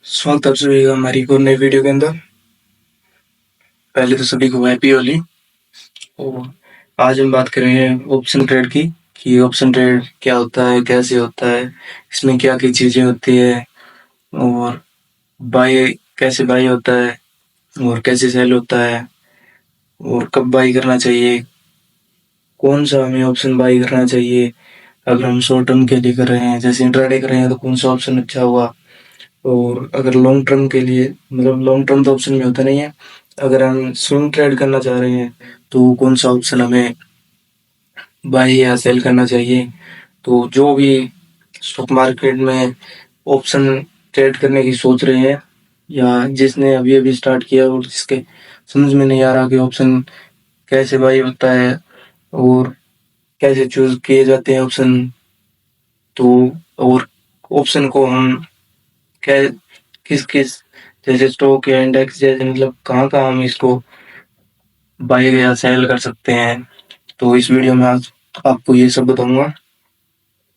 स्वागत है आप सभी का हमारी एक और नई वीडियो के अंदर। पहले तो सभी को हैप्पी होली। और आज हम बात करेंगे ऑप्शन ट्रेड की कि ऑप्शन ट्रेड क्या होता है, कैसे होता है, इसमें क्या क्या चीजें होती है, और बाय कैसे बाय होता है, और कैसे सेल होता है, और कब बाय करना चाहिए, कौन सा हमें ऑप्शन बाय करना चाहिए। अगर हम शॉर्ट टर्म के लिए कर रहे हैं, जैसे इंट्राडे कर रहे हैं, तो कौन सा ऑप्शन अच्छा हुआ। और अगर लॉन्ग टर्म के लिए, मतलब लॉन्ग टर्म तो ऑप्शन में होता नहीं है, अगर हम स्विंग ट्रेड करना चाह रहे हैं तो कौन सा ऑप्शन हमें बाय या सेल करना चाहिए। तो जो भी स्टॉक मार्केट में ऑप्शन ट्रेड करने की सोच रहे हैं, या जिसने अभी अभी स्टार्ट किया और जिसके समझ में नहीं आ रहा कि ऑप्शन कैसे बाय होता है और कैसे चूज किए जाते हैं ऑप्शन, तो और ऑप्शन को हम कै किस किस, जैसे स्टॉक या इंडेक्स जैसे, मतलब कहाँ कहाँ हम इसको बाय या सेल कर सकते हैं। तो इस वीडियो में आज आपको ये सब बताऊंगा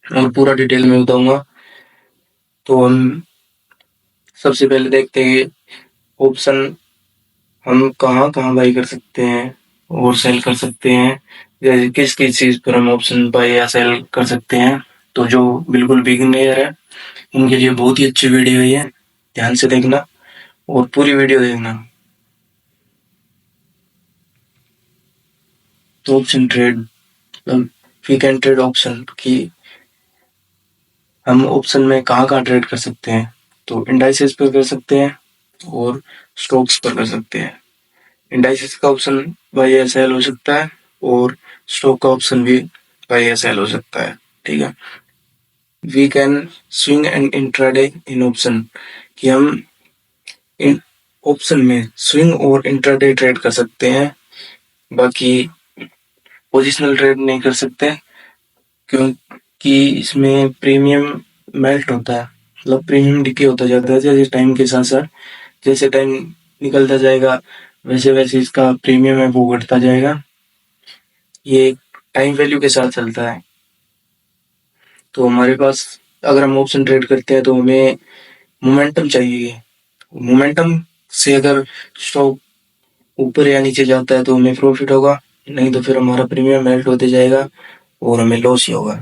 और पूरा डिटेल में बताऊंगा। तो हम सबसे पहले देखते हैं ऑप्शन हम कहाँ कहाँ बाय कर सकते हैं और सेल कर सकते हैं, जैसे किस किस चीज पर हम ऑप्शन बाय या सेल कर सकते हैं। तो जो बिल्कुल बिगिनर है उनके लिए बहुत ही अच्छी वीडियो है ये, ध्यान से देखना और पूरी वीडियो देखना। तो option trade, we can trade option की हम ऑप्शन में कहाँ कहाँ ट्रेड कर सकते हैं। तो इंडाइसेस पर कर सकते हैं और स्टॉक्स पर कर सकते हैं। इंडाइसेस का ऑप्शन बाय या सेल हो सकता है और स्टॉक का ऑप्शन भी बाय या सेल हो सकता है। ठीक है, we can swing and intraday in option, कि हम इन ऑप्शन में स्विंग और इंट्राडे ट्रेड कर सकते हैं, बाकी पोजिशनल ट्रेड नहीं कर सकते, क्योंकि इसमें प्रीमियम मेल्ट होता है, मतलब प्रीमियम डिके होता जाता है जैसे टाइम के साथ साथ। जैसे टाइम निकलता जाएगा वैसे वैसे इसका प्रीमियम है वो घटता जाएगा। ये टाइम वैल्यू के साथ चलता है। तो हमारे पास अगर हम ऑप्शन ट्रेड करते हैं तो हमें मोमेंटम चाहिए। मोमेंटम से अगर स्टॉक ऊपर या नीचे जाता है तो हमें प्रॉफिट होगा, नहीं तो फिर हमारा प्रीमियम मेल्ट होते जाएगा और हमें लॉस ही होगा।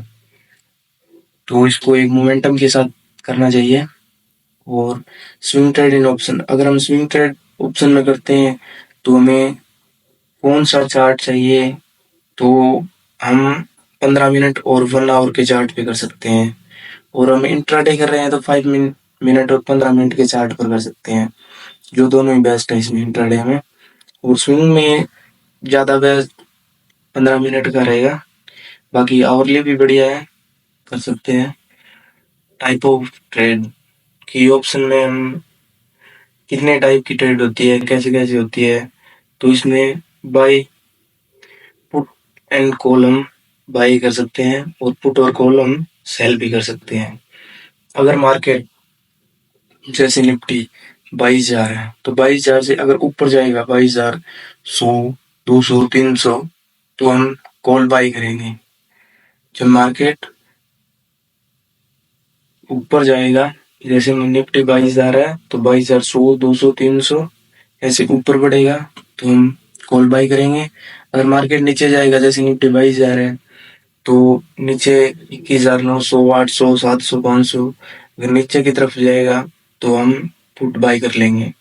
तो इसको एक मोमेंटम के साथ करना चाहिए। और स्विंग ट्रेड इन ऑप्शन, अगर हम स्विंग ट्रेड ऑप्शन में करते हैं तो हमें कौन सा चार्ट चाहिए। तो हम 15 मिनट और 1 आवर के चार्ट पे कर सकते हैं, और हम इंट्राडे कर रहे हैं तो 5 मिनट और 15 मिनट के चार्ट पर कर सकते हैं, जो दोनों ही बेस्ट है इसमें इंट्राडे में। और स्विंग में ज़्यादा बेस्ट 15 मिनट का रहेगा, बाकी आवरली भी बढ़िया है, कर सकते हैं। टाइप ऑफ ट्रेड की ऑप्शन में हम कितने टाइप की ट्रेड होती है, कैसे कैसे होती है। तो इसमें बाय पुट एंड कॉल हम बाय कर सकते हैं और पुट और कॉल हम सेल भी कर सकते हैं। अगर मार्केट जैसे निफ्टी 22,000 है तो 22,000 से अगर ऊपर जाएगा 22,000, 100, 200, 300, तो हम कॉल बाय करेंगे। जब मार्केट ऊपर जाएगा, जैसे निफ्टी 22,000 है तो 22,000, 100, 200, 300 ऐसे ऊपर बढ़ेगा तो हम कॉल बाय करेंगे। अगर मार्केट नीचे जाएगा, जैसे निफ्टी 22,000 है तो नीचे 21,900, 800, 700, 500, अगर नीचे की तरफ जाएगा तो हम पुट बाय कर लेंगे।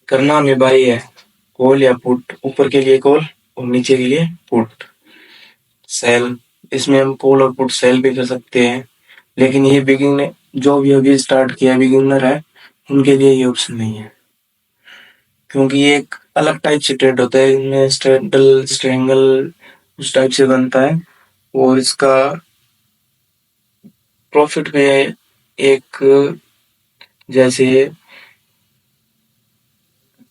करना हमें बाय है, कॉल या पुट, ऊपर के लिए कॉल और नीचे के लिए पुट। सेल, इसमें हम कॉल और पुट सेल भी कर सकते हैं, लेकिन ये बिगिनर, जो भी अभी स्टार्ट किया बिगिनर है, उनके लिए ये ऑप्शन नहीं है, क्योंकि ये एक अलग टाइप से ट्रेड होता है। इनमें स्ट्रेडल स्ट्रेंगल उस टाइप से बनता है, और इसका प्रॉफिट में एक, जैसे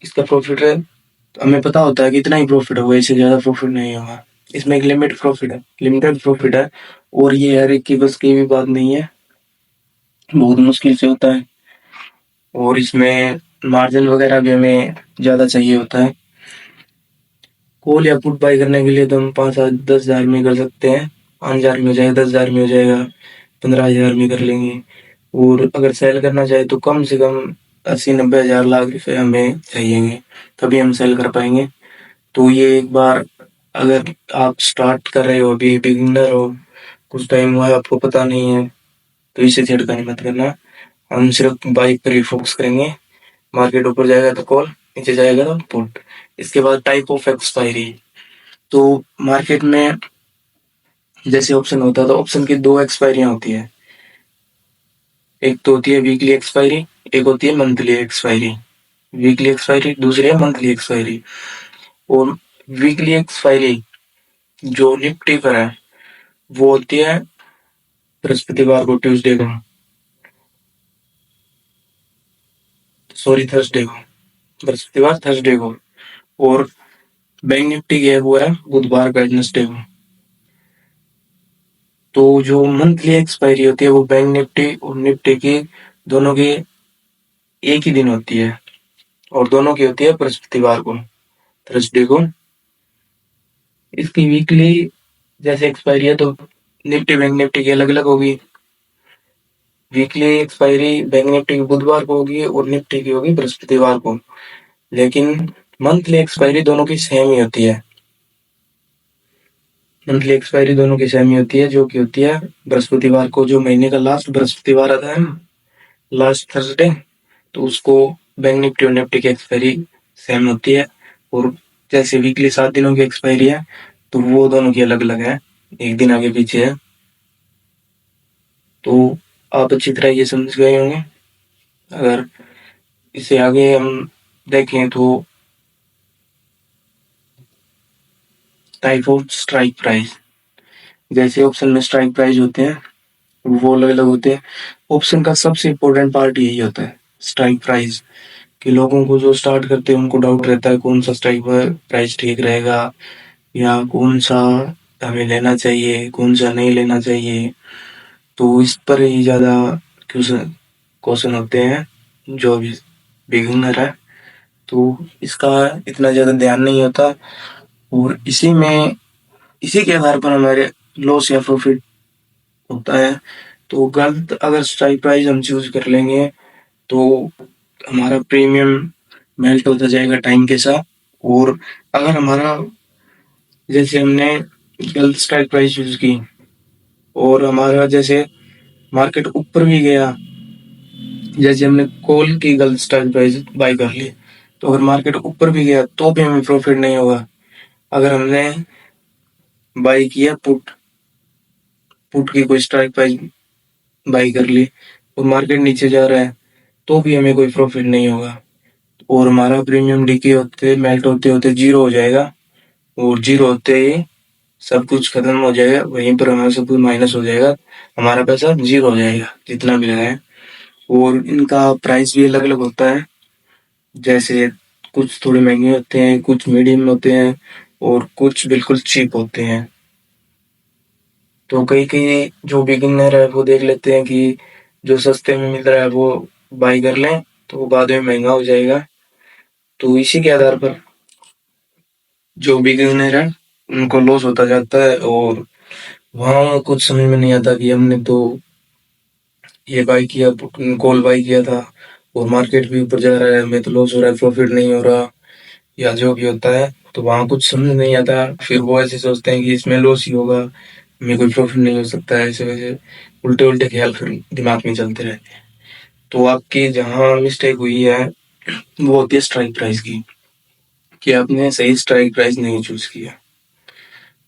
इसका प्रॉफिट है, हमें पता होता है कि इतना ही प्रॉफिट होगा, इससे ज्यादा प्रॉफिट नहीं होगा। इसमें एक लिमिट प्रॉफिट है, लिमिटेड प्रॉफिट है, और ये हर एक की बस की भी बात नहीं है, बहुत मुश्किल से होता है। और इसमें मार्जिन वगैरह भी हमें ज्यादा चाहिए होता है। कॉल या पुट बाय करने के लिए तो हम 5 7 10 हजार में कर सकते हैं, 5,000 में हो जाएगा, 10,000 में हो जाएगा, 15,000 में कर लेंगे। और अगर सेल करना चाहे तो कम से कम 80-90 हज़ार लाख रुपए हमें चाहिएंगे, तभी हम सेल कर पाएंगे। तो ये एक बार अगर आप स्टार्ट कर रहे हो, अभी बिगिनर हो, कुछ टाइम हुआ है, आपको पता नहीं है, तो इसे छेड़खानी मत करना। हम सिर्फ बाइक पर ही फोकस करेंगे। मार्केट ऊपर जाएगा तो कॉल, नीचे जाएगा तो पुट। इसके बाद टाइप ऑफ एक्सपायरी। तो मार्केट में जैसे ऑप्शन होता है, तो ऑप्शन की दो एक्सपायरियां होती है। एक तो होती है वीकली एक्सपायरी, एक होती है मंथली एक्सपायरी। वीकली एक्सपायरी, दूसरी है मंथली एक्सपायरी। और वीकली एक्सपायरी जो निफ्टी पर है, वो होती है बृहस्पतिवार को, ट्यूसडे को, सॉरी थर्सडे को, बृहस्पतिवार थर्सडे को। और बैंक निफ्टी की है वो है बुधवार वेडनेसडे को। तो जो मंथली एक्सपायरी होती है वो बैंक निफ्टी और निफ्टी की दोनों की एक ही दिन होती है, और दोनों की होती है बृहस्पतिवार को, थर्सडे को। इसकी वीकली जैसे एक्सपायरी है, तो निफ्टी बैंक निफ्टी की अलग अलग होगी। वीकली एक्सपायरी बैंक निफ्टी की बुधवार को होगी और निफ्टी की होगी बृहस्पतिवार को। लेकिन मंथली एक्सपायरी दोनों की सेम ही होती है। मंथली एक्सपायरी दोनों की सेम ही होती है, जो कि होती है बृहस्पतिवार को। जो महीने का लास्ट बृहस्पतिवार आता है, लास्ट थर्सडे, तो उसको बैंक निफ्टी और निफ्टी की एक्सपायरी सेम होती है। और जैसे वीकली 7 दिनों की एक्सपायरी है, तो वो दोनों की अलग अलग है, एक दिन आगे पीछे है। तो आप अच्छी तरह ये समझ गए होंगे। अगर इससे आगे हम देखें तो टाइप ऑफ स्ट्राइक प्राइस। जैसे ऑप्शन में स्ट्राइक प्राइस होते हैं, वो अलग अलग होते हैं। ऑप्शन का सबसे इम्पोर्टेंट पार्ट यही होता है, स्ट्राइक प्राइस। कि लोगों को जो स्टार्ट करते हैं उनको डाउट रहता है कौन सा स्ट्राइक प्राइस ठीक रहेगा, या कौन सा हमें लेना चाहिए, कौन सा नहीं लेना चाहिए। तो इस पर ही ज़्यादा क्वेश्चन क्वेश्चन होते हैं जो भी बिगिनर है। तो इसका इतना ज़्यादा ध्यान नहीं होता, और इसी के आधार पर हमारे लॉस या प्रॉफिट होता है। तो गलत अगर स्ट्राइक प्राइस हम चूज कर लेंगे, तो हमारा प्रीमियम मेल्ट होता जाएगा टाइम के साथ। और अगर हमारा जैसे हमने गलत स्ट्राइक प्राइस यूज की, और हमारा जैसे मार्केट ऊपर भी गया, जैसे हमने कॉल की गलत स्ट्राइक प्राइस बाई कर ली, तो अगर मार्केट ऊपर भी गया तो भी हमें प्रॉफिट नहीं होगा। अगर हमने बाई किया पुट, पुट की कोई स्ट्राइक प्राइस बाई कर ली और मार्केट नीचे जा रहा है, तो भी हमें कोई प्रॉफिट नहीं होगा। और हमारा प्रीमियम डीके होते मेल्ट होते होते जीरो हो जाएगा, और जीरो होते ही सब कुछ खत्म हो जाएगा, वहीं पर हमारा सब कुछ माइनस हो जाएगा, हमारा पैसा जीरो हो जाएगा जितना भी लगाए। और इनका प्राइस भी अलग अलग होता है। जैसे कुछ थोड़े महंगे होते हैं, कुछ मीडियम होते हैं, और कुछ बिल्कुल चीप होते हैं। तो कई कई जो बिगिनर है वो देख लेते हैं कि जो सस्ते में मिल रहा है वो बाई कर लें, तो वो बाद में महंगा हो जाएगा। तो इसी के आधार पर जो बिगिनर है उनको लॉस होता जाता है, और वहाँ कुछ समझ में नहीं आता कि हमने तो ये बाई किया, कॉल बाई किया था, और मार्केट भी ऊपर जा रहा है, हमें तो लॉस हो रहा है, प्रॉफिट नहीं हो रहा, या जो भी होता है। तो वहाँ कुछ समझ नहीं आता, फिर वो ऐसे सोचते हैं कि इसमें लॉस ही होगा, हमें कोई प्रॉफिट नहीं हो सकता है। ऐसे वैसे उल्टे उल्टे ख्याल फिर दिमाग में चलते रहते हैं। तो आपकी जहाँ मिस्टेक हुई है वो होती है स्ट्राइक प्राइस की, कि आपने सही स्ट्राइक प्राइस नहीं चूज किया।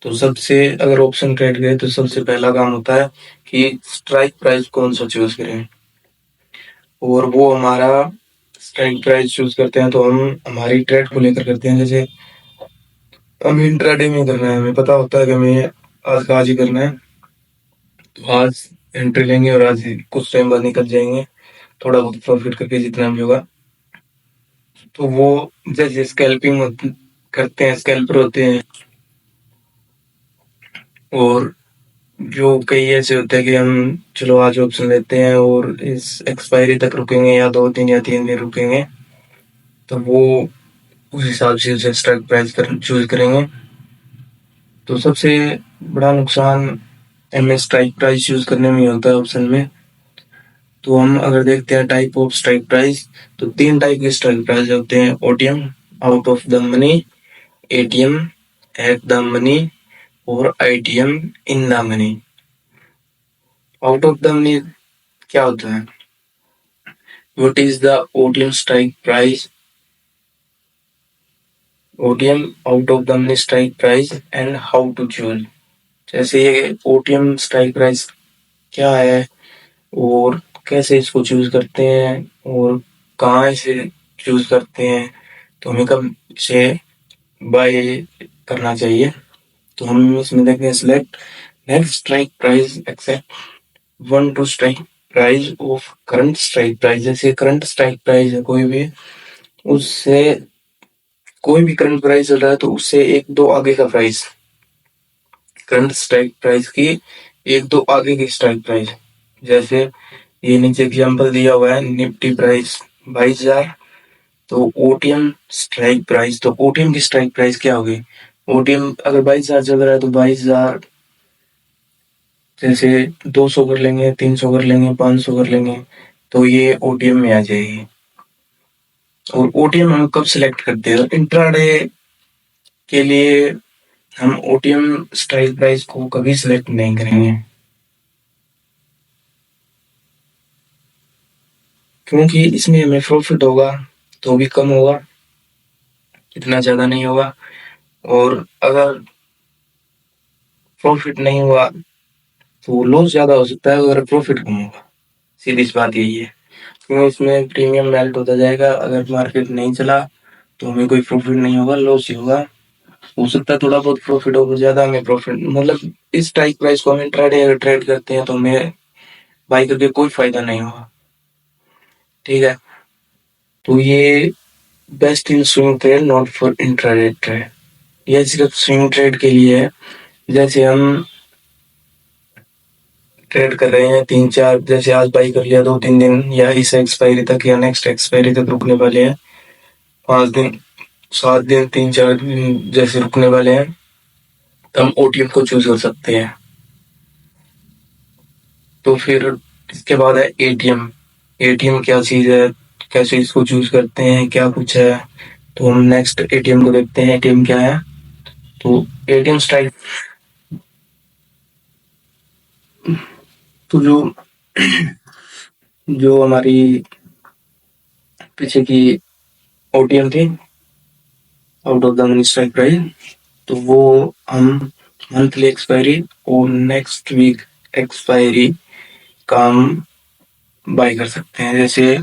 तो सबसे अगर ऑप्शन ट्रेड गए तो सबसे पहला काम होता है कि स्ट्राइक प्राइस कौन सा चूज करें। और वो हमारा स्ट्राइक प्राइस चूज करते हैं तो हम हमारी ट्रेड को लेकर करते हैं। जैसे हमें इंट्राडे में करना है, हमें पता होता है कि हमें आज का आज ही करना है, तो आज एंट्री लेंगे और आज ही कुछ टाइम बाद निकल जाएंगे, थोड़ा बहुत प्रॉफिट करके जितना भी होगा। तो वो जैसे स्कैल्पिंग करते हैं, स्कैल्पर होते हैं। और जो कई ऐसे होते हैं कि हम चलो आज ऑप्शन लेते हैं और इस एक्सपायरी तक रुकेंगे, या 2 दिन या 3 दिन रुकेंगे, तो वो उस हिसाब से उसे स्ट्राइक प्राइस चूज करेंगे। तो सबसे बड़ा नुकसान हमें स्ट्राइक प्राइस यूज करने में होता है ऑप्शन में। तो हम अगर देखते हैं टाइप ऑफ स्ट्राइक प्राइस, तो 3 टाइप के स्ट्राइक प्राइस होते हैं: OTM, out of the money, ATM, at the money और ITM, in the money. Out of the money क्या होता है? What is the OTM strike price? OTM out of the money strike price and how to choose. जैसे ये OTM strike price क्या है और कैसे इसको चूज करते हैं और कहाँ इसे चूज करते हैं, तो हमें कब इसे बाय करना चाहिए। तो हम इसमें देखते हैं select next strike price except 1 two strike price of current strike price. जैसे करंट स्ट्राइक प्राइस है कोई भी, उससे कोई भी करंट प्राइस चल रहा है तो उससे एक दो आगे का प्राइस, करंट स्ट्राइक प्राइस की एक दो आगे की स्ट्राइक प्राइस। जैसे ये नीचे एग्जांपल दिया हुआ है, निफ्टी प्राइस 22,000, तो ओटीएम स्ट्राइक प्राइस, तो ओटीएम की स्ट्राइक प्राइस क्या होगी? ओटीएम अगर 22,000 चल रहा है तो 22,000 जैसे 200 कर लेंगे, 300 कर लेंगे, 500 कर लेंगे, तो ये ओटीएम में आ जाएगी। और ओटीएम हम कब सिलेक्ट करते हैं? इंट्राडे के लिए हम ओटीएम स्ट्राइक प्राइस को कभी सिलेक्ट नहीं करेंगे, क्योंकि इसमें हमें प्रॉफिट होगा तो भी कम होगा, इतना ज्यादा नहीं होगा। और अगर प्रॉफिट नहीं हुआ तो लॉस ज्यादा हो सकता है अगर प्रॉफिट कम होगा। सीधी सी बात यही है, क्योंकि इसमें प्रीमियम मेल्ट होता जाएगा। अगर मार्केट नहीं चला तो हमें कोई प्रॉफिट नहीं होगा, लॉस ही होगा। हो सकता है थोड़ा बहुत प्रॉफिट हो, ज्यादा हमें प्रॉफिट, मतलब इस स्ट्राइक प्राइस को हम इंट्राडे अगर ट्रेड करते हैं तो हमें बाई करके कोई फायदा नहीं होगा। ठीक है, तो ये best in swing trade not for intraday trade, ये सिर्फ स्विंग ट्रेड के लिए है। जैसे हम ट्रेड कर रहे हैं 3-4, जैसे आज बाई कर लिया 2-3 दिन या इस एक्सपायरी तक या नेक्स्ट एक्सपायरी तक रुकने वाले हैं, 5 दिन 7 दिन 3-4 दिन जैसे रुकने वाले हैं, तो हम ओटीएम को चूज कर सकते हैं। तो फिर इसके बाद है एटीएम। एटीएम क्या चीज है, कैसे इसको चूज करते हैं, क्या कुछ है, तो हम नेक्स्ट एटीएम को देखते हैं। एटीएम क्या है? तो एटीएम स्ट्राइक, तो जो जो हमारी पीछे की ओटीएम थी, out of the money strike price, तो वो हम मंथली एक्सपायरी और नेक्स्ट वीक एक्सपायरी का हम बाय कर सकते हैं। जैसे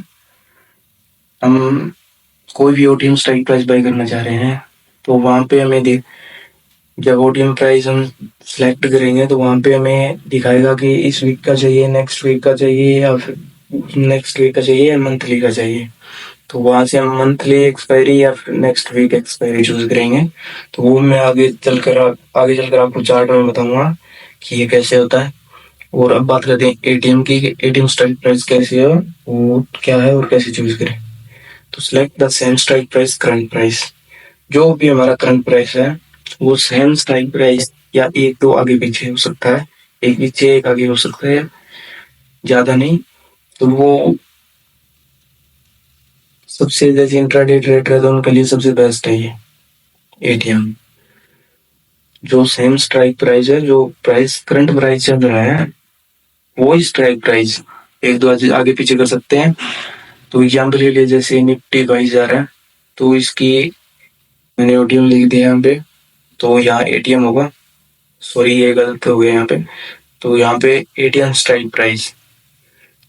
हम कोई भी ओटीएम स्ट्राइक प्राइस बाय करना चाह रहे हैं तो वहां पे हमें जब ओटीएम प्राइस हम सिलेक्ट करेंगे तो वहां पे हमें दिखाएगा कि इस वीक का चाहिए, नेक्स्ट वीक का चाहिए, या फिर नेक्स्ट वीक का चाहिए या मंथली का चाहिए। तो वहां से हम मंथली एक्सपायरी या फिर नेक्स्ट वीक एक्सपायरी चूज करेंगे। तो वो मैं आगे चलकर आपको चार्ट में बताऊंगा कि ये कैसे होता है। और अब बात करते हैं एटीएम की, एटीएम स्ट्राइक प्राइस कैसे है, वो क्या है और कैसे चूज करें। तो select the same strike price current price, जो भी हमारा करंट प्राइस है वो सेम स्ट्राइक प्राइस या एक दो आगे पीछे हो सकता है, एक पीछे एक आगे हो सकता है, ज्यादा नहीं। तो वो सबसे, जैसे इंट्राडे ट्रेड है तो उनके लिए सबसे बेस्ट है ये एटीएम। जो सेम स्ट्राइक प्राइस है, जो प्राइस करंट प्राइस चल रहा है वो स्ट्राइक प्राइस एक दो आगे पीछे कर सकते हैं। तो एग्जाम्पल ले लिए, जैसे निफ्टी 22,000 है तो इसकी मैंने ओटीएम लिख दिया यहाँ पे, तो यहाँ एटीएम होगा, सॉरी ये गलत हो गया यहाँ पे। तो यहाँ पे एटीएम स्ट्राइक प्राइस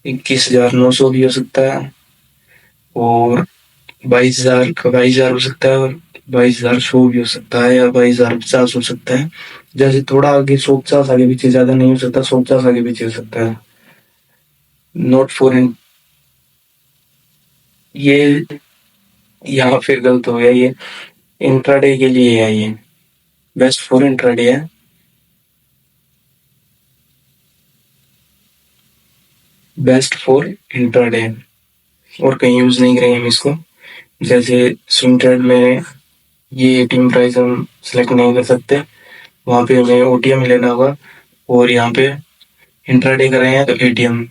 21,900 भी हो सकता है और 22,000 का 22,000 हो सकता है और 22,100 भी हो सकता है या 22,050 हो सकता है। जैसे थोड़ा आगे 150 आगे पीछे, ज्यादा नहीं हो सकता, 150 आगे पीछे हो सकता है। नोट फॉर ये यहाँ फिर गलत हो गया, ये इंट्राडे के लिए है, ये बेस्ट फॉर इंट्राडे है। बेस्ट फॉर इंट्राडे और कहीं यूज नहीं करेंगे हम इसको। जैसे स्विंग ट्रेड में ये एटीएम प्राइस हम सिलेक्ट नहीं कर सकते, वहां पे हमें ओटीएम लेना होगा। और यहाँ पे इंट्राडे कर रहे हैं तो एटीएम,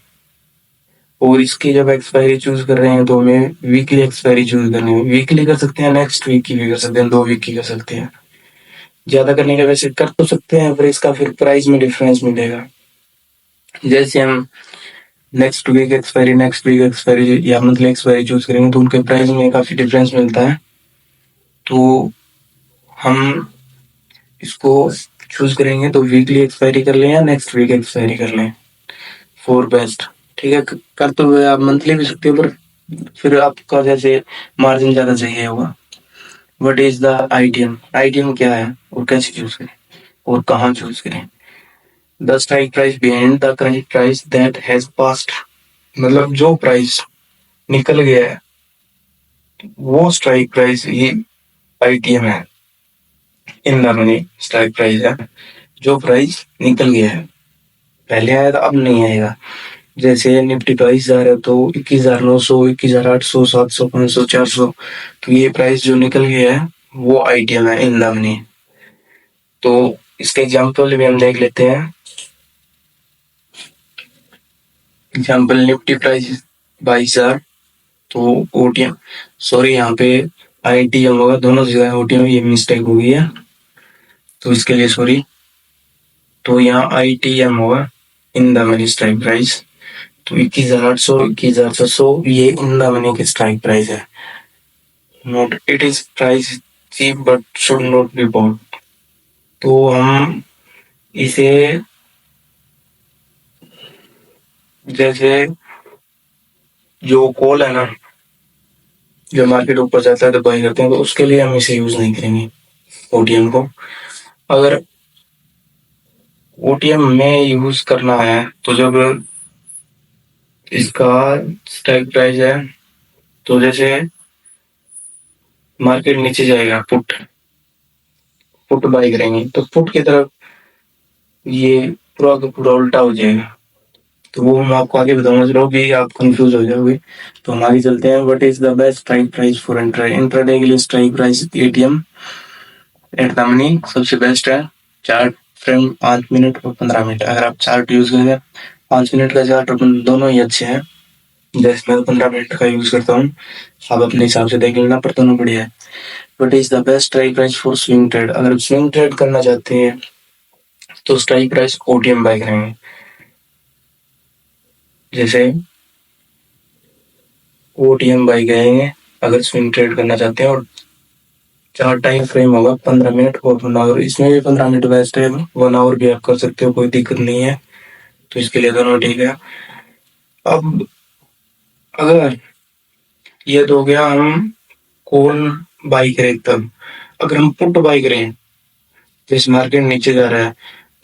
और इसकी जब एक्सपायरी चूज कर रहे हैं तो हमें वीकली एक्सपायरी चूज करनी है। वीकली कर सकते हैं, नेक्स्ट वीक की भी कर सकते हैं, 2 वीक की कर सकते हैं। ज्यादा करने का वैसे कर तो सकते हैं, पर इसका फिर प्राइस में डिफरेंस मिलेगा। जैसे हम नेक्स्ट वीक एक्सपायरी या मंथली एक्सपायरी चूज करेंगे तो उनके प्राइस में काफी डिफरेंस मिलता है। तो हम इसको चूज करेंगे तो वीकली एक्सपायरी कर लें या नेक्स्ट वीक एक्सपायरी कर लें फॉर बेस्ट। ठीक है, करते हुए आप मंथली भी सकते हो, पर फिर आपका जैसे मार्जिन ज्यादा चाहिए होगा। What is the ITM? ITM क्या है और कैसे चूज करें और कहाँ चूज करें? The strike price behind the current price that has passed, मतलब जो प्राइस निकल गया है वो स्ट्राइक प्राइस ही आईटीएम है। इन द मनी स्ट्राइक प्राइस है जो प्राइस निकल गया है, पहले आया था अब नहीं आएगा। जैसे निफ्टी 22,000 है तो 21,900, 21,800, 700, 500, 400, तो ये प्राइस जो निकल गया है वो आईटीएम है इन द मनी। तो इसके एग्जाम्पल भी हम देख लेते हैं। एग्जाम्पल निफ्टी प्राइस 22,000, तो ओटीएम, सॉरी यहाँ पे आईटीएम होगा, दोनों जगह ओटीएम, ये मिस्टेक हो गई है तो इसके लिए सॉरी। तो यहाँ आईटीएम होगा in the money strike price. तो 21,800, 21,600 ये इन द मनी की स्ट्राइक प्राइस है। Note it is price cheap but should not be bought. तो हम इसे जैसे जो कॉल है ना, जब मार्केट ऊपर जाता है तो बाई करते हैं, तो उसके लिए हम इसे यूज नहीं करेंगे ओटीएम को। अगर ओटीएम में यूज करना है तो जब इसका स्ट्राइक प्राइस है, तो जैसे मार्केट नीचे जाएगा, पुट पुट बाई करेंगे तो पुट की तरफ ये पूरा का पूरा उल्टा हो जाएगा। तो वो मैं आपको आगे बताऊंगा, चलो भी आप कंफ्यूज हो जाओगे। तो हम आगे चलते हैं। What is the best strike price for intraday? Intraday के लिए strike price ATM at the money सबसे बेस्ट है। चार्ट फ्रेम 5 मिनट और 15 मिनट, अगर आप चार्ट यूज करेंगे 5 मिनट का चार्ट दोनों ही अच्छे हैं। जैसे मैं 15 मिनट का यूज करता हूँ, आप अपने हिसाब से देख लेना, पर दोनों बढ़िया है। What is the best strike price for swing trade? अगर स्विंग ट्रेड करना चाहते हैं तो स्ट्राइक प्राइस ओटीएम बाय करेंगे। जैसे ओटीएम बाय करेंगे अगर स्विंग ट्रेड करना चाहते हैं, और चार टाइम फ्रेम होगा 15 मिनट और 1 आवर। इसमें भी 15 मिनट बेस्ट है, 1 आवर भी आप कर सकते हो, कोई दिक्कत नहीं है। तो इसके लिए दोनों ठीक है। अब अगर ये तो हो गया हम कॉल बाई करें तब। अगर हम पुट बाई करें, जैसे मार्केट नीचे जा रहा है,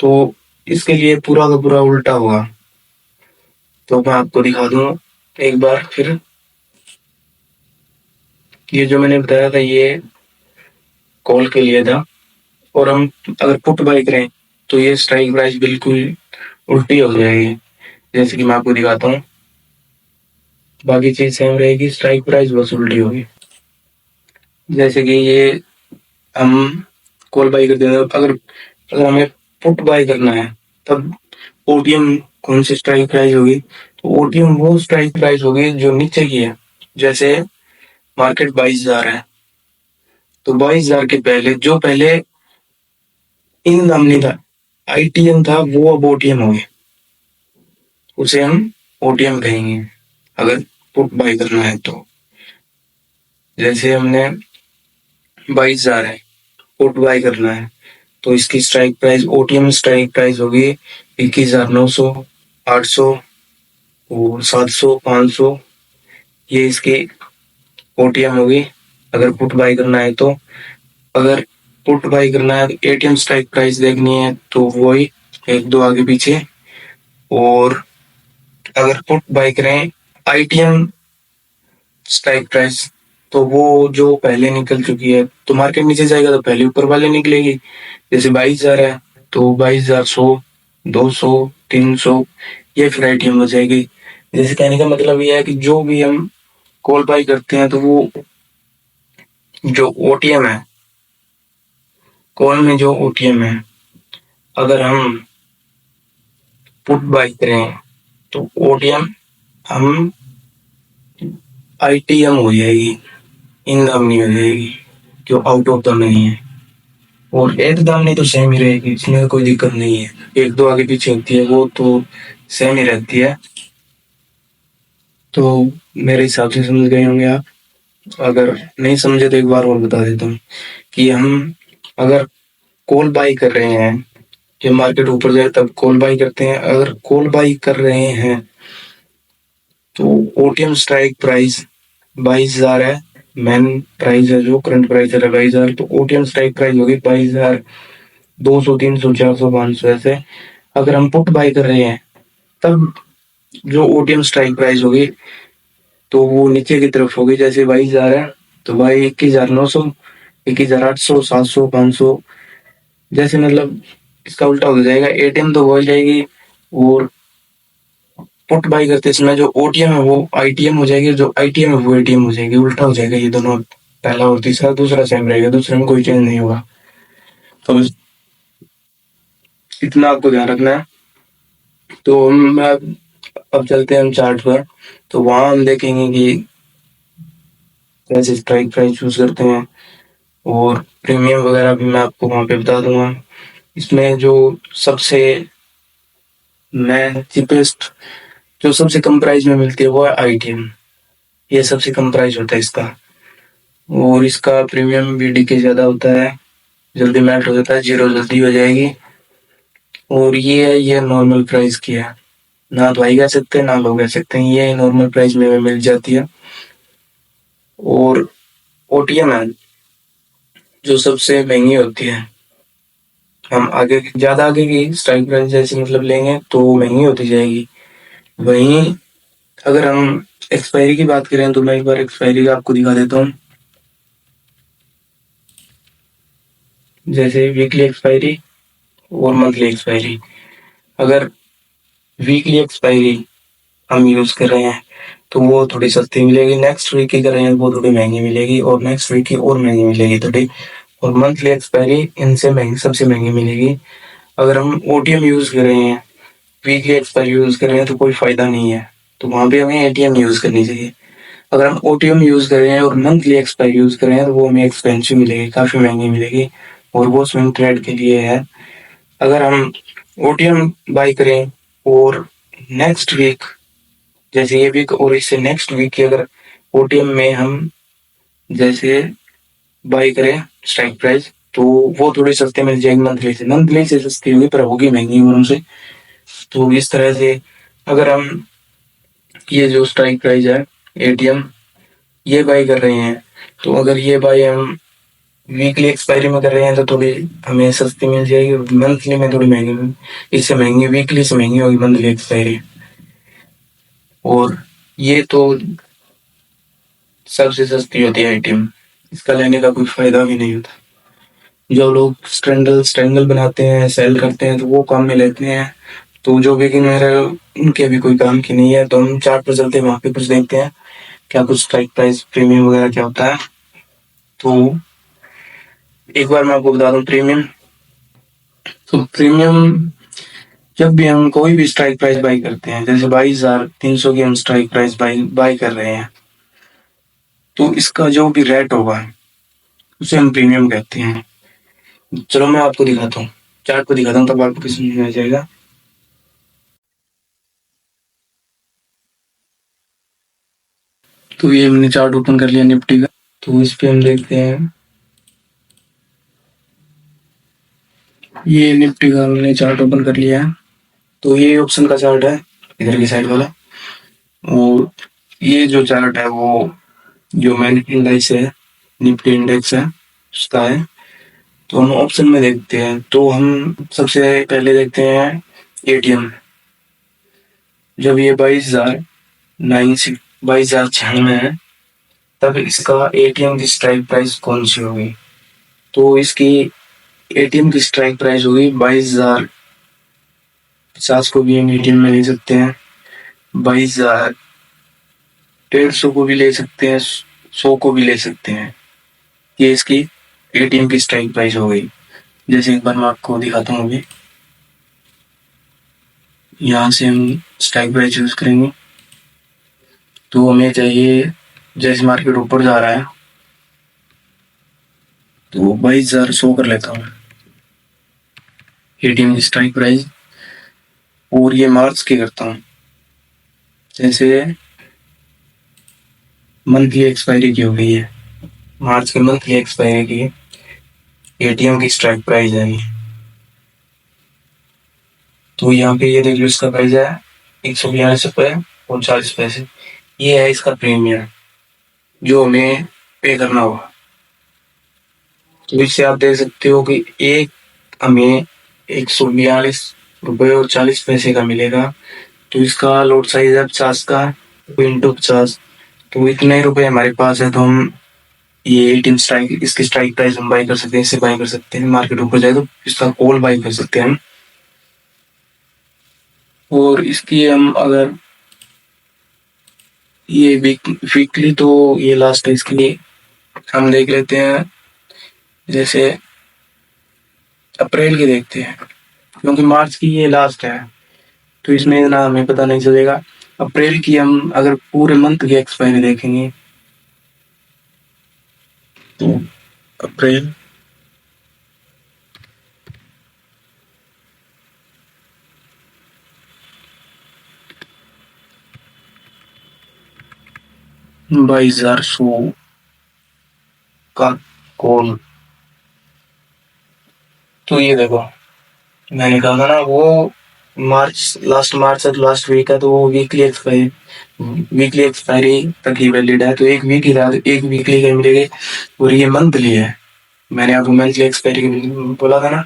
तो इसके लिए पूरा का पूरा उल्टा होगा। तो मैं आपको दिखा दूं एक बार फिर। ये जो मैंने बताया था ये कॉल के लिए था, और हम अगर पुट बाई करें तो ये स्ट्राइक प्राइस बिल्कुल उल्टी हो जाएगी। जैसे कि मैं आपको दिखाता हूँ, बाकी चीज सेम रहेगी, स्ट्राइक प्राइस बस उल्टी होगी। जैसे कि ये हम कॉल बाई करते हैं, अगर अगर हमें पुट बाई करना है तब ओटीएम कौन सी स्ट्राइक प्राइस होगी? तो ओटीएम वो स्ट्राइक प्राइस होगी जो नीचे की है। जैसे मार्केट 22,000 है, तो 22,000 के पहले जो पहले इन नामनी था आईटीएम था, वो अब ओटीएम हो गया, उसे हम ओटीएम कहेंगे अगर पुट बाई करना है तो। जैसे हमने 22,000 है, पुट बाई करना है, तो इसकी strike price OTM strike price होगी 21,900, 800 और 700, 500, ये इसकी ओटीएम होगी अगर पुट बाई करना है तो। अगर पुट बाई करना है तो एटीएम स्ट्राइक प्राइस देखनी है तो वही एक दो आगे पीछे। और अगर पुट बाई करें आईटीएम स्ट्राइक प्राइस, तो वो जो पहले निकल चुकी है, तो मार्केट नीचे जाएगा तो पहले ऊपर वाले निकलेगी। जैसे 22,000 है तो 22,100, 200, 300, ये फिर आईटीएम हो जाएगी। जैसे कहने का मतलब ये है कि जो भी हम कॉल बाई करते हैं तो वो जो ओटीएम है, कॉल में जो ओटीएम है, अगर हम पुट बाई करें तो ओटीएम हम ITM हो जाएगी, इन दामनी हो जाएगी, जो आउट ऑफ द नहीं है। और एक दामनी तो सेम ही रहेगी, इसमें कोई दिक्कत नहीं है। एक दो आगे पीछे होती है वो तो सेम ही रहती है। तो मेरे हिसाब से समझ गए होंगे आप। अगर नहीं समझे तो एक बार और बता देता हूँ कि हम अगर कॉल बाई कर रहे हैं, जब मार्केट ऊपर जाए तब कॉल बाई करते हैं। अगर कॉल बाई कर रहे हैं तो ओटीएम स्ट्राइक प्राइस 22,000 है। मेन प्राइस है, जो करंट प्राइस है 22,000, तो ओटीएम स्ट्राइक प्राइस होगी 22,200, 300, 400, 500 ऐसे। अगर हम पुट बाई कर रहे हैं तब जो ओटीएम स्ट्राइक प्राइस होगी तो वो नीचे की तरफ होगी। जैसे 22,000 है तो भाई 21,900, 21,800, 700, 500, जैसे मतलब इसका उल्टा हो जाएगा। एटीएम तो हो जाएगी और पुट बाई करते समय जो ओटीएम है वो आईटीएम हो जाएगी, जो आईटीएम है वो एटीएम हो जाएगी। उल्टा हो जाएगा ये दोनों, पहला और तीसरा। दूसरा सेम रहेगा, दूसरे में कोई चेंज नहीं होगा। तो इतना आपको ध्यान रखना है। तो हम अब चलते हैं हम चार्ट पर। तो वहां हम देखेंगे कि कैसे स्ट्राइक प्राइस चूज करते हैं और प्रीमियम वगैरह भी मैं आपको वहां पे बता दूंगा। इसमें जो सबसे मैं चीपेस्ट, जो सबसे कम प्राइस में मिलती है वो है आईटीएम। ये सबसे कम प्राइस होता है इसका, और इसका प्रीमियम भी डीके ज्यादा होता है, जल्दी मेल्ट हो जाता है, जीरो जल्दी हो जाएगी। और ये नॉर्मल प्राइस की है, ना तो हाई कह सकते हैं ना लो कह सकते हैं, ये नॉर्मल प्राइस में मिल जाती है। और ओटीएम है जो सबसे महंगी होती है। हम आगे ज्यादा आगे की स्ट्राइक प्राइस जैसे मतलब लेंगे तो महंगी होती जाएगी। वहीं अगर हम एक्सपायरी की बात करें तो मैं एक बार एक्सपायरी का आपको दिखा देता हूँ। जैसे वीकली एक्सपायरी और मंथली एक्सपायरी। अगर वीकली एक्सपायरी हम यूज कर रहे हैं तो वो थोड़ी सस्ती मिलेगी। नेक्स्ट वीक की कर रहे हैं वो थोड़ी महंगी मिलेगी, और नेक्स्ट वीक की और महंगी मिलेगी थोड़ी। और मंथली एक्सपायरी इनसे महंगी, सबसे महंगी मिलेगी। अगर हम ओटीएम यूज कर रहे हैं, वीकली एक्सपायरी यूज कर रहे हैं तो कोई फायदा नहीं है, तो वहां पे हमें एटीएम यूज करनी चाहिए। अगर हम ओटीएम यूज कर रहे हैं और मंथली एक्सपायरी यूज कर रहे हैं तो वो हमें एक्सपेंसिव मिलेगी, काफी महंगी मिलेगी, और वो स्विंग ट्रेड के लिए है। अगर हम ओटीएम बाई करें और नेक्स्ट वीक, जैसे ये वीक और इससे नेक्स्ट वीक की अगर ओटीएम में हम जैसे बाई करें स्ट्राइक प्राइस, तो वो थोड़ी सस्ती मिल जाएगी मंथली से सस्ती होगी, पर होगी महंगी और उनसे। तो इस तरह से अगर हम ये जो स्ट्राइक प्राइस है एटीएम ये बाई कर रहे हैं, तो अगर ये बाई हम वीकली एक्सपायरी में कर रहे हैं तो थोड़ी हमें सस्ती मिल जाएगी, मंथली में थोड़ी महंगी, इससे महंगी वीकली से महंगी होगी मंथली एक्सपायरी। और ये तो सबसे सस्ती होती है आइटम, इसका लेने का कोई फायदा भी नहीं होता। जो लोग स्ट्रेंगल बनाते हैं, सेल करते हैं, तो वो काम में लेते हैं। तो जो बिगिनर है उनके भी कोई काम की नहीं है। तो हम चार्ट पर चलते हैं, वहां पे कुछ देखते हैं क्या कुछ स्ट्राइक प्राइस प्रीमियम वगैरह क्या होता है। तो एक बार मैं आपको बता दूं प्रीमियम। तो प्रीमियम जब भी हम कोई भी स्ट्राइक प्राइस बाई करते हैं, जैसे 22,300 की हम स्ट्राइक प्राइस बाई कर रहे हैं, तो इसका जो भी रेट होगा उसे हम प्रीमियम कहते हैं। चलो मैं आपको दिखाता हूँ, चार्ट को दिखाता हूँ, तब आपको समझ में आ जाएगा। तो ये हमने चार्ट ओपन कर लिया निफ्टी का। तो इस पे हम देखते हैं, ये निफ्टी का हमने चार्ट ओपन कर लिया है। तो ये ऑप्शन का चार्ट है, इधर की साइड वाला। और ये जो चार्ट है वो जो मैन इंडेक्स है, निफ्टी इंडेक्स है उसका है। तो हम ऑप्शन में देखते हैं, तो हम सबसे पहले देखते हैं एटीएम। जब ये 22,096 है तब इसका एटीएम की स्ट्राइक प्राइस कौन सी होगी? तो इसकी एटीएम की स्ट्राइक प्राइस होगी 22,050 को भी हम एटीएम में ले सकते हैं, 22,150 को भी ले सकते हैं, 100 को भी ले सकते हैं। ये इसकी एटीएम की स्ट्राइक प्राइस हो गई। जैसे एक बार मैं आपको दिखाता हूँ अभी, यहाँ से हम स्ट्राइक प्राइस यूज करेंगे। तो हमें चाहिए, जैसे मार्केट ऊपर जा रहा है तो 22,100 कर लेता हूँ एटीएम की स्ट्राइक प्राइस। और ये मार्च की करता हूँ, जैसे मंथली एक्सपायरी की हो गई है, मार्च के मंथली एक्सपायरी की एटीएम की स्ट्राइक प्राइस है। तो यहाँ पे ये देख लो, इसका प्राइस है 142 रुपये और 40 पैसे। ये है इसका प्रीमियम जो हमें पे करना होगा। तो इससे आप देख सकते हो कि एक हमें 142 रुपये और 40 पैसे का मिलेगा। तो इसका लोड साइज है 50 का, तो इंटू 50, तो इतने रुपए हमारे पास है। तो हम ये 18 स्ट्राइक, इसकी स्ट्राइक प्राइस हम बाई कर सकते हैं, इससे बाई कर सकते हैं। मार्केट ऊपर जाए तो इसका कॉल बाई कर सकते हैं हम। और इसकी हम अगर ये वीकली, तो ये लास्ट है इसके लिए हम देख लेते हैं। जैसे अप्रैल की देखते हैं, क्योंकि मार्च की ये लास्ट है तो इसमें ना हमें पता नहीं चलेगा। अप्रैल की हम अगर पूरे मंथ की एक्सपायरी देखेंगे तो अप्रैल, ₹22,100 का कॉल। तो ये देखो, मैंने कहा था ना वो मार्च, लास्ट मार्च है तो लास्ट वीक है, तो वो वीकली एक्सपायरी तक ही वैलिड है। तो एक वीकली के मिलेगी और ये मंथली है। मैंने आपको मंथली एक्सपायरी बोला था ना,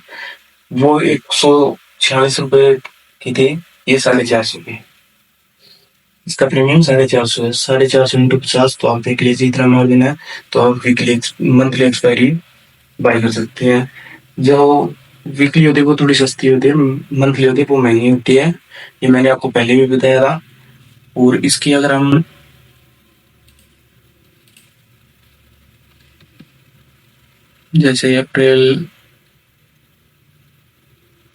वो 146 रुपये की थी, ये 450 रुपये। इसका प्रीमियम 450 है। 450 इंटू 50, तो आप देख लीजिए इतना मार्जिन है। तो आप मंथली एक्सपायरी बाय कर सकते हैं। जो वीकली होती है वो थोड़ी सस्ती होती है, मंथली होती है वो महंगी होती है। ये मैंने आपको पहले भी बताया था। और इसकी अगर हम जैसे अप्रैल,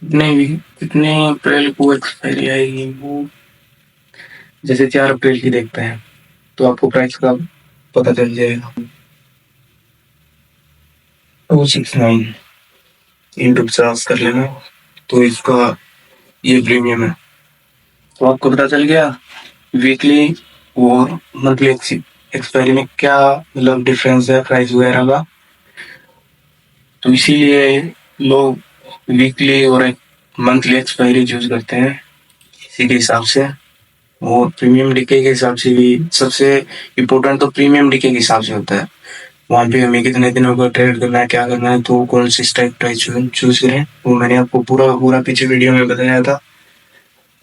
नहीं कितने अप्रैल को एक्सपायरी आएगी, वो जैसे 4 अप्रैल की देखते हैं तो आपको प्राइस का पता चल जाएगा। 269 इंटू 50 कर लेना, तो इसका ये प्रीमियम है। तो आपको पता चल गया वीकली और मंथली एक्सपायरी में क्या मतलब डिफरेंस है प्राइस वगैरह का। तो इसीलिए लोग वीकली और मंथली एक्सपायरी चूज करते हैं इसी के हिसाब से। और प्रीमियम डीके के हिसाब से भी सबसे इम्पोर्टेंट तो प्रीमियम डीके के हिसाब से होता है। वहां पे हमें कितने दिनों का ट्रेड करना है, क्या करना है, तो कौन सी स्ट्राइक प्राइस चूज करें, वो मैंने आपको पूरा पूरा पीछे वीडियो में बताया था।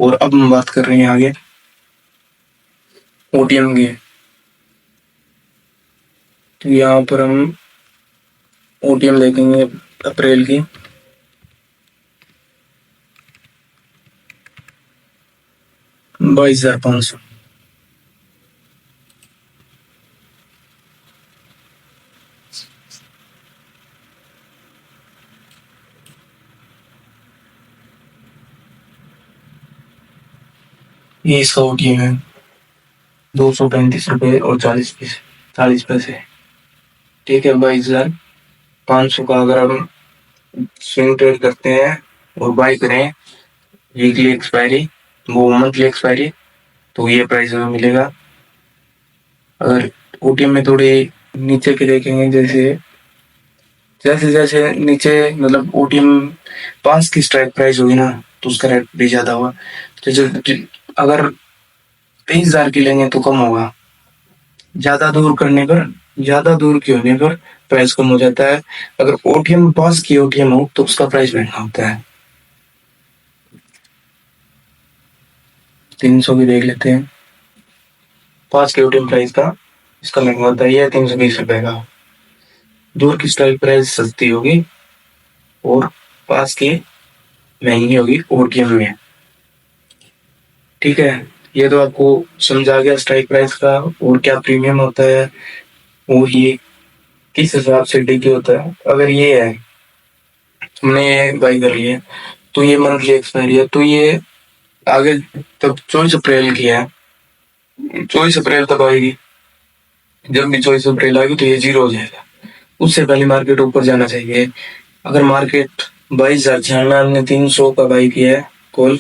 और अब हम बात कर रहे हैं आगे ओटीएम की। तो यहाँ पर हम ओटीएम देखेंगे अप्रैल की। ₹22,500। ये इसका ओटीएम है, 235 रुपये और 40 पैसे। ठीक है, 22,500 का अगर हम स्विंग ट्रेड करते हैं और बाई करें वीकली एक्सपायरी, वो मंथली एक्सपायरी, तो ये प्राइस हमें मिलेगा। अगर ओटीएम में थोड़े नीचे के देखेंगे, जैसे जैसे जैसे नीचे मतलब ओटीएम पास की स्ट्राइक प्राइस होगी ना, तो उसका रेट भी ज्यादा होगा। जैसे अगर 23,000 की लेंगे तो कम होगा, ज्यादा दूर करने पर, ज्यादा दूर के होने पर प्राइस कम हो जाता है। अगर ओटीएम पास की ओटीएम हो तो उसका प्राइस महंगा होता है। 300 की देख लेते हैं, पास के ओटीएम प्राइस का इसका महंगा होता है, ये 320 रुपए का। दूर की स्ट्राइक प्राइस सस्ती होगी और पास की महंगी होगी ओटीएम में। ठीक है, ये तो आपको समझा गया स्ट्राइक प्राइस का और क्या प्रीमियम होता है और ये किस हिसाब से डीके होता है। अगर ये है हमने ये बाई कर लिया तो ये मंथली एक्सपायरी है, तो ये आगे तब 24 अप्रैल की है। 24 अप्रैल तक आएगी। जब भी 24 अप्रैल आएगी तो ये जीरो हो जाएगा। उससे पहले मार्केट ऊपर जाना चाहिए। अगर मार्केट 22,96,300 का बाई किया है कॉल,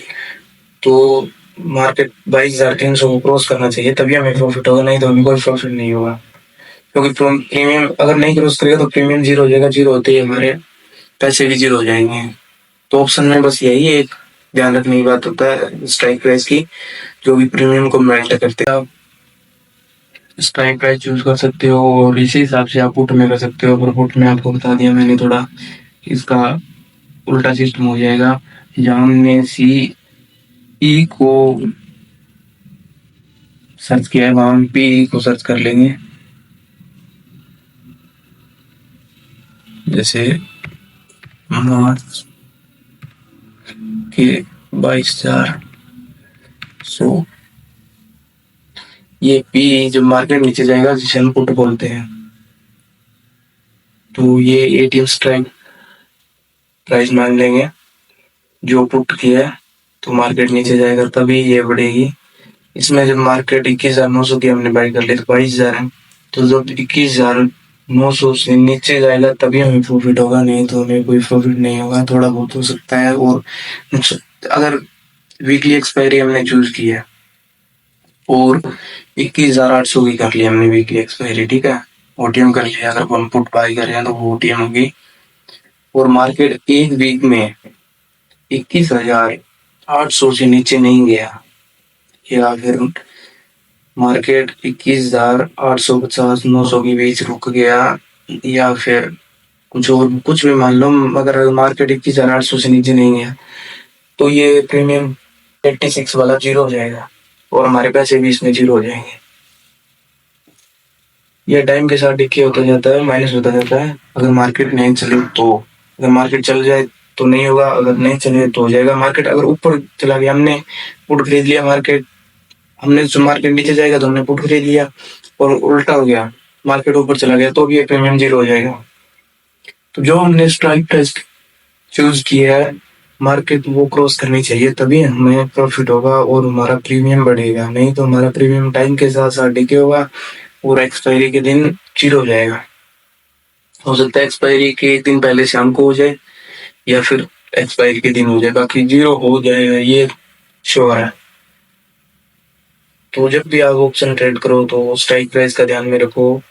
तो मार्केट 22,300 को क्रॉस करना चाहिए, तभी हमें प्रॉफिट होगा, नहीं तो हमें कोई प्रॉफिट नहीं होगा। क्योंकि प्रीमियम अगर नहीं क्रॉस करेगा तो प्रीमियम जीरो हो जाएगा, जीरो होते ही हमारे पैसे भी जीरो हो जाएंगे। तो ऑप्शन में बस यही एक ध्यान रखने की बात होता है स्ट्राइक प्राइस की, जो भी प्रीमियम को मेल्ट करते हैं आप स्ट्राइक प्राइस चूज कर सकते हो, और इसी हिसाब से आप पुट में कर सकते हो। पर पुट में आपको बता दिया मैंने, थोड़ा इसका उल्टा सिस्टम हो जाएगा। जहां हमने सी ई को सर्च किया है वहां हम पी को सर्च कर लेंगे। जैसे मार्च के 22,400, ये पी जब मार्केट नीचे जाएगा जिसे हम पुट बोलते हैं, तो ये एटीएम स्ट्राइक प्राइस मान लेंगे जो पुट किया है। तो मार्केट नीचे जाएगा तभी ये बढ़ेगी। इसमें जब मार्केट 21,900 की हमने बाई कर ली तो 22,000 है, तो जब 21,900 से नीचे जाएगा तभी हमें प्रॉफिट होगा, नहीं तो हमें कोई प्रॉफिट नहीं होगा। थोड़ा बहुत हो सकता है। और अगर वीकली एक्सपायरी हमने चूज की है और 21,800 की कर ली हमने वीकली एक्सपायरी, ठीक है, ओटीएम कर लिया, अगर हम पुट बाई कर रहे हैं तो वो ओटीएम होगी। और मार्केट एक वीक में 21,800 से नीचे नहीं गया, या फिर मार्केट 21,850 900 के बीच रुक गया, या फिर कुछ भी मान लो, अगर मार्केट 21,800 से नीचे नहीं गया तो ये प्रीमियम 86 वाला जीरो हो जाएगा और हमारे पैसे भी इसमें जीरो हो जाएंगे। यह टाइम के साथ डिके होता जाता है, माइनस होता जाता है। अगर मार्केट नहीं चले तो, अगर मार्केट चल जाए तो नहीं होगा, अगर नहीं चले तो हो जाएगा। मार्केट अगर ऊपर चला गया, हमने पुट खरीद लिया, मार्केट नीचे जाएगा तो हमने पुट खरीद लिया, और उल्टा हो गया, मार्केट ऊपर चला गया तो भी प्रीमियम जीरो हो जाएगा। तो जो हमने स्ट्राइक टेस्ट चूज किया है, मार्केट वो क्रॉस करनी चाहिए, तभी हमें प्रॉफिट होगा और हमारा प्रीमियम बढ़ेगा, नहीं तो हमारा प्रीमियम टाइम के साथ साथ डिके होगा और एक्सपायरी के दिन जीरो हो जाएगा। हो सकता है एक्सपायरी के एक दिन पहले शाम को हो जाए, या फिर एक्सपायरी के दिन हो जाए, बाकी जीरो हो जाएगा, ये श्योर है। तो जब भी आप ऑप्शन ट्रेड करो तो स्ट्राइक प्राइस का ध्यान में रखो,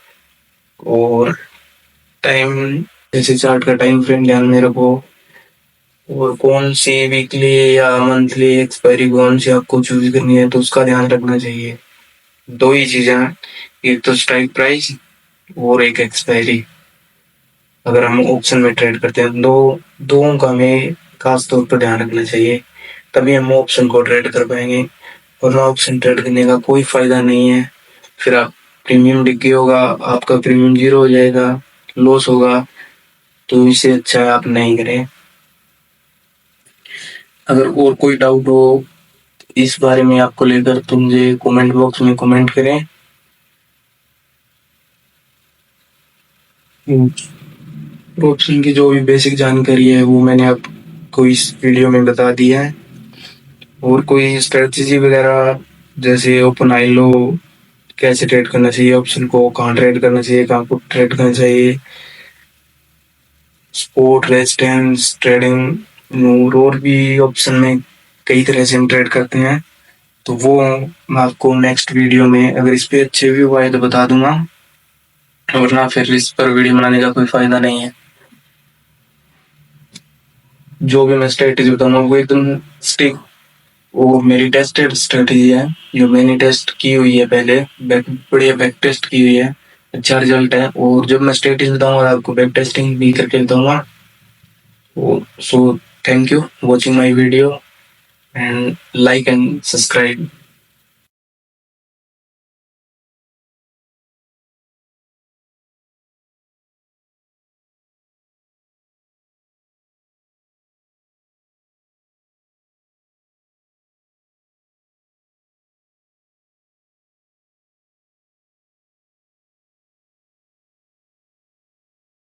और टाइम जैसे चार्ट का टाइम फ्रेम ध्यान में रखो, और कौन सी वीकली या मंथली एक्सपायरी कौन सी आपको चूज करनी है तो उसका ध्यान रखना चाहिए। दो ही चीजें हैं, एक तो स्ट्राइक प्राइस और एक एक्सपायरी। अगर हम ऑप्शन में ट्रेड करते हैं दो का हमें खास तौर पर ध्यान रखना चाहिए, तभी हम ऑप्शन को ट्रेड कर पाएंगे। वरना ऑप्शन ट्रेड करने का कोई फायदा नहीं है। फिर आप प्रीमियम डिग्गी होगा, आपका प्रीमियम जीरो हो जाएगा, लॉस होगा। तो इससे अच्छा है आप नहीं करें। अगर और कोई डाउट हो इस बारे में आपको लेकर तो मुझे कमेंट बॉक्स में कमेंट करें। ऑप्शन की जो भी बेसिक जानकारी है वो मैंने आपको इस वीडियो में बता दिया है। और कोई स्ट्रेटजी वगैरह जैसे ओपन आई लो, कैसे ट्रेड करना चाहिए ऑप्शन को, कहाँ ट्रेड करना चाहिए, कहाँ को ट्रेड करना चाहिए, स्पोर्ट रेजिस्टेंस ट्रेडिंग, और भी ऑप्शन में कई तरह से हम ट्रेड करते हैं, तो वो मैं आपको नेक्स्ट वीडियो में अगर इस पे अच्छे व्यू आए तो बता दूंगा, वरना फिर इस पर वीडियो बनाने का कोई फायदा नहीं है। जो भी मैं स्ट्रेटेजी बताऊंगा वो एकदम स्टिक, वो मेरी टेस्टेड स्ट्रेटेजी है, जो मैंने टेस्ट की हुई है पहले, बढ़िया बैक टेस्ट की हुई है, अच्छा रिजल्ट है। और जब मैं स्ट्रेटेजी बताऊंगा आपको बैक टेस्टिंग भी करके बताऊंगा। So thank you watching my video, and like and subscribe.